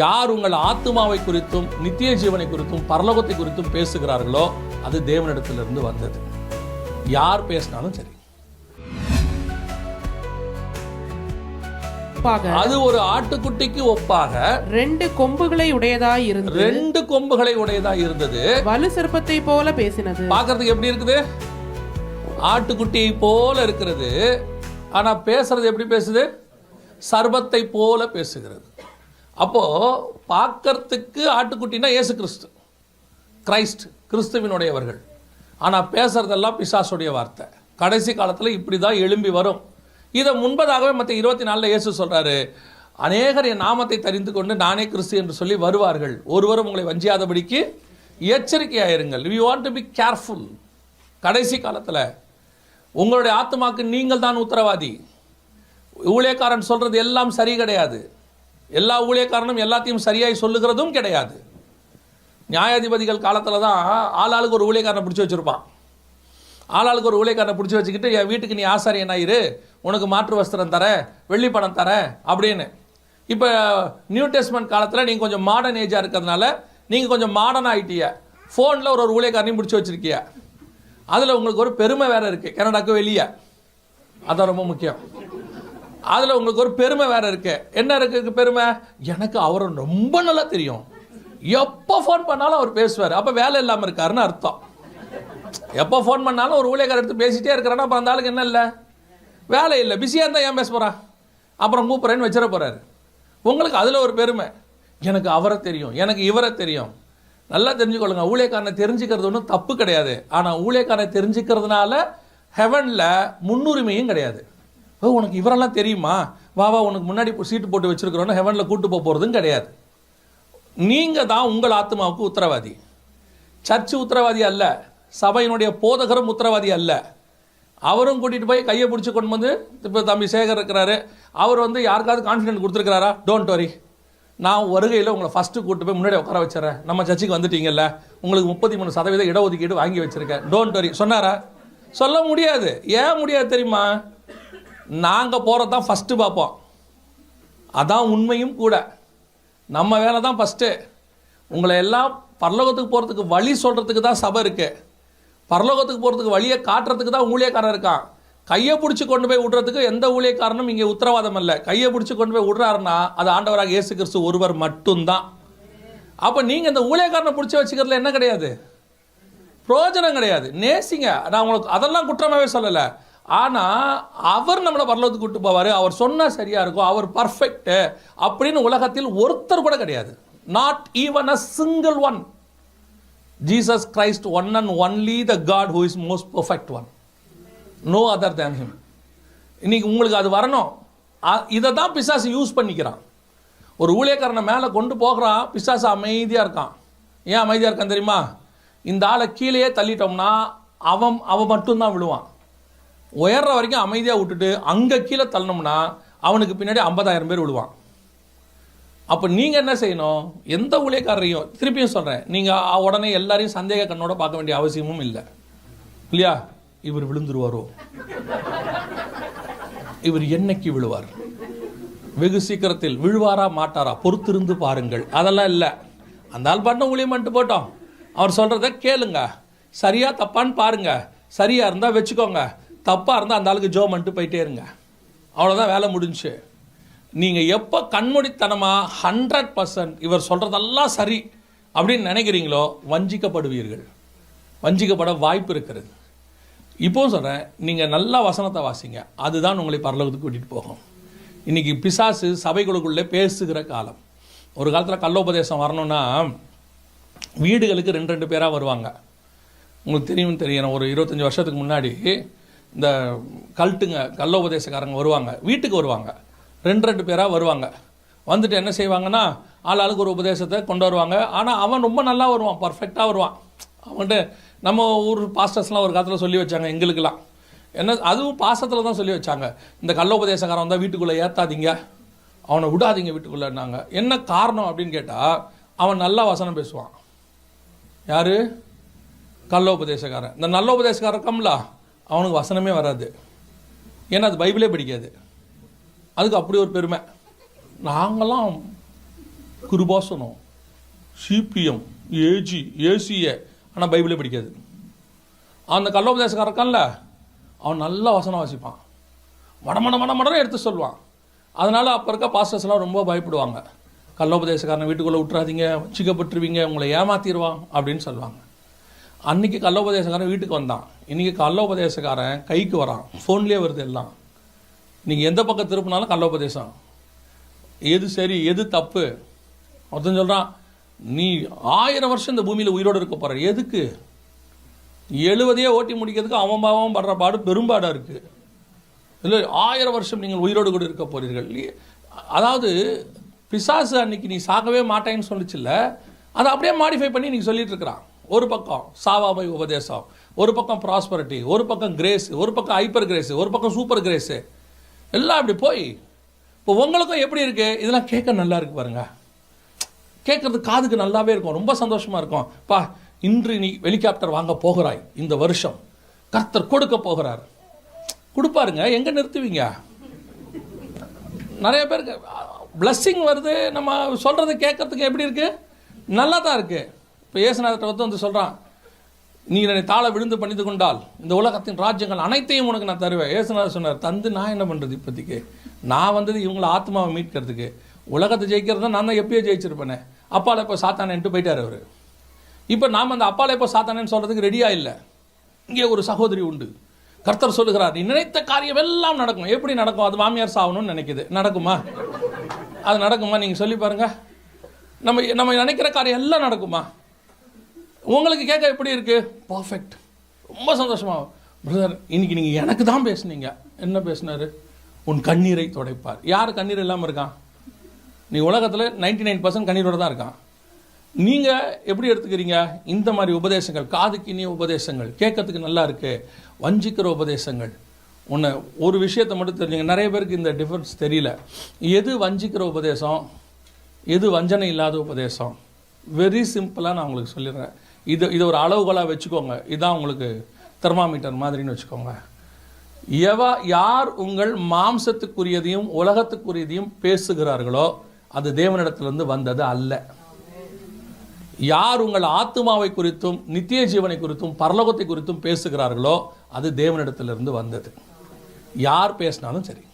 யார் உங்கள் ஆத்துமாவை குறித்தும் நித்திய ஜீவனை குறித்தும் பரலோகத்தை குறித்தும் பேசுகிறார்களோ அது தேவனிடத்திலிருந்து வந்தது. யார் பேசினாலும் சரி. அது ஒரு ஆட்டுக்குட்டிக்கு ஒப்பாக 2 கொம்புகளை உடையதாய் இருந்தது. வலு சர்ப்பத்தை போல பேசினது. பார்க்கிறதுக்கு எப்படி இருக்குது? ஆட்டுக்குட்டியை போல இருக்கிறது. ஆனா பேசுறது எப்படி பேசுது? சர்பத்தை போல பேசுகிறது. அப்போ பார்க்கறதுக்கு ஆட்டுக்குட்டினா இயேசு கிறிஸ்து, கிறிஸ்துவினுடையவர்கள். ஆனா பேசுறதெல்லாம் பிசாசுடைய வார்த்தை. கடைசி காலத்துல இப்படிதான் எழும்பி வரும். இதை முன்பதாகவே மற்ற 24 இயேசு சொல்றாரு, அநேகர் என் நாமத்தை தெரிந்து கொண்டு நானே கிறிஸ்து என்று சொல்லி வருவார்கள், ஒருவரும் உங்களை வஞ்சியாதபடிக்கு எச்சரிக்கையாயிருங்கள். We want to be careful. கடைசி காலத்தில் உங்களுடைய ஆத்மாக்கு நீங்கள் தான் உத்தரவாதி. ஊழியக்காரன் சொல்றது எல்லாம் சரி கிடையாது. எல்லா ஊழியக்காரனும் எல்லாத்தையும் சரியாய் சொல்லுகிறதும் கிடையாது. நியாயாதிபதிகள் காலத்தில் தான் ஆளாளுக்கு ஒரு ஊழியக்காரனை பிடிச்சி வச்சிருப்பான். ஆளாளுக்கு ஒரு ஊழியக்காரனை பிடிச்சி வச்சுக்கிட்டு, என் வீட்டுக்கு நீ ஆசாரியன் ஆயிரு, உனக்கு மாற்று வஸ்திரம் தரேன், வெள்ளி பணம் தரேன் அப்படின்னு. இப்போ நியூ டெஸ்ட்மென்ட் காலத்தில் நீங்கள் கொஞ்சம் மாடர்ன் ஏஜாக இருக்கிறதுனால நீங்கள் கொஞ்சம் மாடர்ன் ஆகிட்டீங்க. ஃபோனில் ஒரு ஊழியக்காரனையும் பிடிச்சி வச்சுருக்கீங்க. அதில் உங்களுக்கு ஒரு பெருமை வேறு இருக்குது. கனடாக்கு வெளியே, அதான் ரொம்ப முக்கியம். அதில் உங்களுக்கு ஒரு பெருமை வேறு இருக்குது. என்ன இருக்குது பெருமை? எனக்கு அவரை ரொம்ப நல்லா தெரியும், எப்போ ஃபோன் பண்ணாலும் அவர் பேசுவார். அப்போ வேலை இல்லாமல் இருக்காருன்னு அர்த்தம். எப்போ ஃபோன் பண்ணாலும் ஒரு ஊழியக்காரர் எடுத்து பேசிகிட்டே இருக்கிறான்னா அப்போ அந்த ஆளுக்கு என்ன இல்லை? வேலை இல்லை. பிஸியாக இருந்தால் ஏன் பேச போகிறான்? அப்புறம் கூப்பிட்றேன்னு வச்சிட போகிறாரு. உங்களுக்கு அதில் ஒரு பெருமை, எனக்கு அவரை தெரியும், எனக்கு இவரை தெரியும். நல்லா தெரிஞ்சுக்கொள்ளுங்க, ஊழியக்காரனை தெரிஞ்சுக்கிறது ஒன்றும் தப்பு கிடையாது. ஆனால் ஊழியக்காரனை தெரிஞ்சுக்கிறதுனால ஹெவனில் முன்னுரிமையும் கிடையாது. உனக்கு இவரெல்லாம் தெரியுமா, வா உனக்கு முன்னாடி சீட்டு போட்டு வச்சுருக்கிறோன்னு ஹெவனில் கூட்டு போகிறதும் கிடையாது. நீங்கள் தான் உங்கள் ஆத்மாவுக்கு உத்தரவாதி. சர்ச்சு உத்தரவாதி அல்ல, சபையினுடைய போதகரும் உத்தரவாதி அல்ல. அவரும் கூட்டிகிட்டு போய் கையை பிடிச்சி கொண்டு வந்து, இப்போ தம்பி சேகர் இருக்கிறாரு, அவர் யாருக்காவது கான்ஃபிடென்ட் கொடுத்துருக்கிறாரா? டோன்ட் வரி, நான் வருகையில் உங்களை ஃபஸ்ட்டு கூட்டு போய் முன்னாடி உட்கார வச்சுறேன், நம்ம சர்ச்சுக்கு வந்துட்டீங்கல்ல, உங்களுக்கு 33% இடஒதுக்கீடு வாங்கி வச்சுருக்கேன், டோன்ட் வரி சொன்னாரா? சொல்ல முடியாது. ஏன் முடியாது தெரியுமா? நாங்கள் போகிறது தான் ஃபஸ்ட்டு பார்ப்போம். அதான் உண்மையும் கூட. நம்ம வேலை தான் ஃபஸ்ட்டு. உங்களை எல்லாம் பரலோகத்துக்கு போகிறதுக்கு வழி சொல்கிறதுக்கு தான் சபை இருக்குது. பரலோகத்துக்கு போகிறதுக்கு வழியை காட்டுறதுக்கு தான் ஊழியக்காரன் இருக்கான். கையை பிடிச்சி கொண்டு போய் விடுறதுக்கு எந்த ஊழியக்காரனும் இங்கே உத்தரவாதம் இல்லை. கையை பிடிச்சி கொண்டு போய் விடுறாருன்னா அது ஆண்டவராக இயேசு கிறிஸ்து ஒருவர் மட்டும்தான். அப்போ நீங்கள் இந்த ஊழியக்காரனை பிடிச்சி வச்சுக்கிறதுல என்ன கிடையாது? பிரயோஜனம் கிடையாது. நேசிங்க, நான் உங்களுக்கு அதெல்லாம் குற்றமாகவே சொல்லலை. ஆனால் அவர் நம்மளை பரலோகத்துக்கு கூட்டு போவார், அவர் சொன்னால் சரியாக இருக்கும், அவர் பர்ஃபெக்ட்டு அப்படின்னு உலகத்தில் ஒருத்தர் கூட கிடையாது. Not even a single one. Jesus Christ, one and only the God who is most perfect one. No other than him. இன்னைக்கு உங்களுக்கு அது வரணும். இதை தான் பிசாசு யூஸ் பண்ணிக்கிறான். ஒரு ஊழியக்காரனை மேலே கொண்டு போகிறான், பிசாசு அமைதியாக இருக்கான். ஏன் அமைதியாக இருக்கான் தெரியுமா? இந்த ஆளை கீழேயே தள்ளிட்டோம்னா அவன் மட்டும்தான் விழுவான். உயர்ற வரைக்கும் அமைதியாக விட்டுட்டு அங்கே கீழே தள்ளணும்னா அவனுக்கு பின்னாடி 50,000 பேர் விழுவான். அப்போ நீங்கள் என்ன செய்யணும்? எந்த ஊழியக்காரரையும், திருப்பியும் சொல்கிறேன், நீங்கள் உடனே எல்லாரையும் சந்தேக கண்ணோட பார்க்க வேண்டிய அவசியமும் இல்லை. இல்லையா? இவர் விழுந்துருவாரோ, இவர் என்னைக்கு விழுவார், வெகு சீக்கிரத்தில் விழுவாரா மாட்டாரா, பொறுத்திருந்து பாருங்கள். அதெல்லாம் இல்லை. அந்த ஆள் பண்ண ஊழியம் பண்ணிட்டு போட்டோம், அவர் சொல்கிறத கேளுங்க, சரியா தப்பான்னு பாருங்க, சரியாக இருந்தால் வச்சுக்கோங்க, தப்பாக இருந்தால் அந்த ஆளுக்கு ஜோ பண்ணிட்டு போயிட்டே இருங்க. அவ்வளோதான், வேலை முடிஞ்சு. நீங்கள் எப்போ கண்மூடித்தனமாக 100% இவர் சொல்கிறதெல்லாம் சரி அப்படின்னு நினைக்கிறீங்களோ வஞ்சிக்கப்படுவீர்கள். வஞ்சிக்கப்பட வாய்ப்பு இருக்கிறது. இப்போவும் சொல்கிறேன், நீங்கள் நல்லா வசனத்தை வாசிங்க, அதுதான் உங்களை பரலோகத்துக்கு கூட்டிகிட்டு போகும். இன்றைக்கி பிசாசு சபைகளுக்குள்ளே பேசுகிற காலம். ஒரு காலத்தில் கள்ளோபதேசம் வரணும்னா வீடுகளுக்கு 2 பேராக வருவாங்க. உங்களுக்கு தெரியும், ஒரு 25 வருஷத்துக்கு முன்னாடி இந்த கள்ளோபதேசக்காரங்க வருவாங்க, வீட்டுக்கு வருவாங்க, 2 பேராக வருவாங்க. வந்துட்டு என்ன செய்வாங்கன்னா, ஆளுக்கு ஒரு உபதேசத்தை கொண்டு வருவாங்க. ஆனால் அவன் ரொம்ப நல்லா வருவான், பர்ஃபெக்டாக வருவான். அவன்ட்டு நம்ம ஊர் பாஸ்டர்ஸ்லாம் ஒரு காலத்தில் சொல்லி வச்சாங்க எங்களுக்கெல்லாம். என்ன, அதுவும் பாசத்தில் தான் சொல்லி வச்சாங்க, இந்த கள்ளோபதேசக்காரன் வந்தால் வீட்டுக்குள்ளே ஏற்றாதீங்க, அவனை விடாதீங்க வீட்டுக்குள்ளேன்னாங்க. என்ன காரணம் அப்படின்னு கேட்டால், அவன் நல்லா வசனம் பேசுவான். யார்? கள்ளோபதேசக்காரன். இந்த நல்லோபதேசக்காரன் இருக்கம்ல, அவனுக்கு வசனமே வராது. ஏன்னா அது பைபிளே படிக்காது. அதுக்கு அப்படி ஒரு பெருமை. நாங்கள்லாம் கிருபாசனம், சிபிஎம், ஏஜி, ஏசிஏ, ஆனால் பைபிளே படிக்காது. அந்த கள்ளோபதேசக்காரன் இருக்கான்ல, அவன் நல்ல வசனம் வாசிப்பான், மடமடன்னு எடுத்து சொல்லுவான். அதனால் அப்போ இருக்க பாஸ்டர்ஸ்லாம் ரொம்ப பயப்படுவாங்க. கள்ளோபதேசக்காரனை வீட்டுக்குள்ளே விட்டுறாதீங்க, வச்சிக்கப்பட்டுருவீங்க, உங்களை ஏமாத்திடுவான் அப்படின்னு சொல்லுவாங்க. அன்றைக்கி கள்ளோபதேசக்காரன் வீட்டுக்கு வந்தான், இன்றைக்கி கள்ளோபதேசக்காரன் கைக்கு வரான், ஃபோன்லேயே வருது எல்லாம். நீங்கள் எந்த பக்கம் திருப்பினாலும் கள்ளோபதேசம், எது சரி எது தப்பு. ஒருத்தன் சொல்கிறான், நீ 1000 வருஷம் இந்த பூமியில் உயிரோடு இருக்க போகிற, எதுக்கு? 70 ஓட்டி முடிக்கிறதுக்கு அவன் பாவம் படுற பாடு பெரும்பாடாக இருக்குது. இல்லை 1000 வருஷம் நீங்கள் உயிரோடு கூட இருக்க போகிறீர்கள். அதாவது பிசாசு அன்னைக்கு நீ சாகவே மாட்டேன்னு சொல்லிச்சுல்ல, அதை அப்படியே மாடிஃபை பண்ணி நீங்கள் சொல்லிட்டு இருக்கிறான். ஒரு பக்கம் சாவாமை உபதேசம், ஒரு பக்கம் ப்ராஸ்பரிட்டி, ஒரு பக்கம் கிரேஸ், ஒரு பக்கம் ஹைப்பர் கிரேஸு, ஒரு பக்கம் சூப்பர் கிரேஸு, எல்லாம் அப்படி போய் இப்போ உங்களுக்கும் எப்படி இருக்குது? இதெல்லாம் கேட்க நல்லா இருக்கு பாருங்க, கேட்குறது காதுக்கு நல்லாவே இருக்கும், ரொம்ப சந்தோஷமாக இருக்கும். பா, இன்று நீ ஹெலிகாப்டர் வாங்க போகிறாய், இந்த வருஷம் கர்த்தர் கொடுக்க போகிறார். கொடுப்பாருங்க, எங்கே நிறுத்துவீங்க? நிறைய பேருக்கு பிளஸ்ஸிங் வருது, நம்ம சொல்கிறது கேட்கறதுக்கு எப்படி இருக்குது? நல்லா தான் இருக்குது. இப்போ இயேசுநாதர்கிட்ட வந்து சொல்கிறான், நீ என்னை தாழ விழுந்து பணிந்து கொண்டால் இந்த உலகத்தின் ராஜ்யங்கள் அனைத்தையும் உனக்கு நான் தருவேன். இயேசுநாதர் சொன்னார், தந்து நான் என்ன பண்ணுறது? இப்போதைக்கு நான் வந்தது இவங்களை ஆத்மாவை மீட்கிறதுக்கு, உலகத்தை ஜெயிக்கிறது தான் நான் தான் எப்பயோ ஜெயிச்சிருப்பேனே. அப்பால இப்போ சாத்தானேன்ட்டு போயிட்டார் அவர். இப்போ நாம் அந்த அப்பால இப்போ சாத்தானேன்னு சொல்கிறதுக்கு ரெடியாக இல்லை. இங்கே ஒரு சகோதரி உண்டு, கர்த்தர் சொல்லுகிறார், நீ நினைத்த காரியம் எல்லாம் நடக்கும். எப்படி நடக்கும்? அது மாமியார் சாகணும்னு நினைக்குது, நடக்குமா? அது நடக்குமா? நீங்கள் சொல்லி பாருங்க. நம்ம நினைக்கிற காரியம் எல்லாம் நடக்குமா? உங்களுக்கு கேட்க எப்படி இருக்கு? பர்ஃபெக்ட், ரொம்ப சந்தோஷமா. பிரதர், இன்னைக்கு நீங்கள் எனக்கு தான் பேசுனீங்க. என்ன பேசினாரு? உன் கண்ணீரை துடைப்பார். யார் கண்ணீர் இல்லாமல் இருக்கான்? நீ உலகத்தில் 99% கண்ணீரோடு தான் இருக்கான். நீங்கள் எப்படி எடுத்துக்கிறீங்க? இந்த மாதிரி உபதேசங்கள், காதுக்கு இனிய உபதேசங்கள், கேட்கறதுக்கு நல்லா இருக்கு, வஞ்சிக்கிற உபதேசங்கள். ஒன்று ஒரு விஷயத்தை மட்டும் தெரிஞ்சுங்க, நிறைய பேருக்கு இந்த டிஃபரன்ஸ் தெரியல. எது வஞ்சிக்கிற உபதேசம், எது வஞ்சனை இல்லாத உபதேசம்? வெரி சிம்பிளாக நான் உங்களுக்கு சொல்லிடுறேன். இது ஒரு அளவுகோலாக வச்சுக்கோங்க. இதுதான் உங்களுக்கு தெர்மாமீட்டர் மாதிரின்னு வச்சுக்கோங்க. யார் உங்கள் மாம்சத்துக்குரியதையும் உலகத்துக்குரியதையும் பேசுகிறார்களோ அது தேவனிடத்திலிருந்து வந்தது அல்ல. யார் உங்கள் ஆத்துமாவை குறித்தும் நித்திய ஜீவனை குறித்தும் பரலோகத்தை குறித்தும் பேசுகிறார்களோ அது தேவனிடத்திலிருந்து வந்தது. யார் பேசினாலும் சரி.